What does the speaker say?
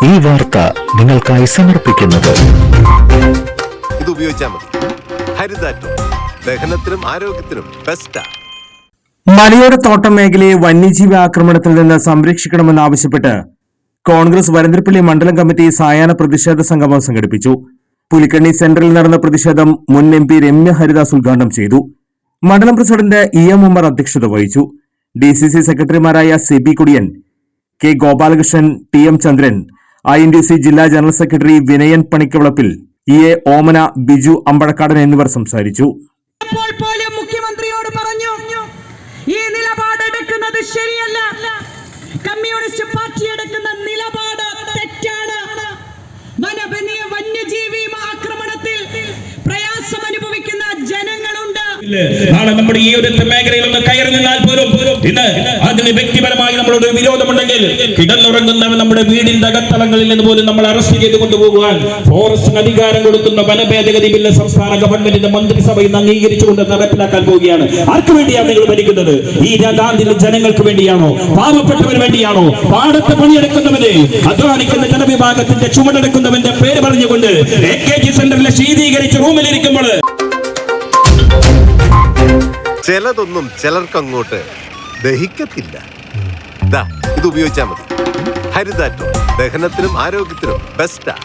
ഈ വാർത്ത നിങ്ങൾക്കായി സമർപ്പിക്കുന്നത് ഇത് ഉപയോഗിച്ചാൽ മതി. ഹരിതാറ്റം ദഹനത്തിനും ആരോഗ്യത്തിനും ബെസ്റ്റാ. മലയോര തോട്ടം മേഖലയെ വന്യജീവി ആക്രമണത്തിൽ നിന്ന് സംരക്ഷിക്കണമെന്നാവശ്യപ്പെട്ട് കോൺഗ്രസ് വരന്തരപ്പള്ളി മണ്ഡലം കമ്മിറ്റി സായാഹ്ന പ്രതിഷേധ സംഗമം സംഘടിപ്പിച്ചു. പുലിക്കണ്ണി സെന്ററിൽ നടന്ന പ്രതിഷേധം മുൻ MP രമ്യ ഹരിദാസ് ഉദ്ഘാടനം ചെയ്തു. മണ്ഡലം പ്രസിഡന്റ് EM ഉമ്മർ അധ്യക്ഷത വഹിച്ചു. DCC സെക്രട്ടറിമാരായ CB കുടിയൻ, K ഗോപാലകൃഷ്ണൻ, TM ചന്ദ്രൻ, INTC ജില്ലാ general secretary Vinayan Panikkavalappil, EA ഓമന, ബിജു അമ്പഴക്കാടൻ എന്നിവർ സംസാരിച്ചു. മുഖ്യമന്ത്രിയോട് പറഞ്ഞു, ഈ നിലപാടെടുക്കുന്നത് ശരിയല്ല, കമ്മ്യൂണിസ്റ്റ് പാർട്ടി എടുക്കുന്ന നിലപാട് തെറ്റാണ്. വന്യജീവി ആക്രമണത്തിൽ പ്രയാസം അനുഭവിക്കുന്ന ജനങ്ങളുണ്ട്. നാളെ നമ്മുടെ ഈ ഒരു മേഖലയിൽ ഒന്ന് കയറി നിന്നാൽ പോലും ഇന്ന് അതിന് വ്യക്തിപരമായി നമ്മളോട് വിരോധമുണ്ടെങ്കിൽ കിടന്നുറങ്ങുന്നവൻ നമ്മുടെ വീടിന്റെ അകത്തളങ്ങളിൽ നിന്ന് പോലും നമ്മൾ അറസ്റ്റ് ചെയ്ത് കൊണ്ടുപോകുവാൻ ഫോറസ്റ്റിന് അധികാരം കൊടുക്കുന്ന വനഭേദഗതി ബില്ല് സംസ്ഥാന ഗവൺമെന്റിന്റെ മന്ത്രിസഭയിൽ അംഗീകരിച്ചുകൊണ്ട് നടപ്പിലാക്കാൻ പോവുകയാണ്. ആർക്കു വേണ്ടിയാണ് നിങ്ങൾ ഭരിക്കുന്നത്? ഈ നാടിന്റെ ജനങ്ങൾക്ക് വേണ്ടിയാണോ? പാവപ്പെട്ടവന് വേണ്ടിയാണോ? പാടത്ത് പണിയെടുക്കുന്നവന്, അധ്വാനിക്കുന്ന ജനവിഭാഗത്തിന്റെ ചുമടെടുക്കുന്നവന്റെ പേര് പറഞ്ഞുകൊണ്ട് AKG സെന്ററിലെ ശീതീകരിച്ച റൂമിലിരിക്കുമ്പോൾ ചിലതൊന്നും ചിലർക്കങ്ങോട്ട് ദഹിക്കത്തില്ല. ഇത് ഉപയോഗിച്ചാൽ മതി. ഹരിതാറ്റം ദഹനത്തിനും ആരോഗ്യത്തിനും ബെസ്റ്റാ.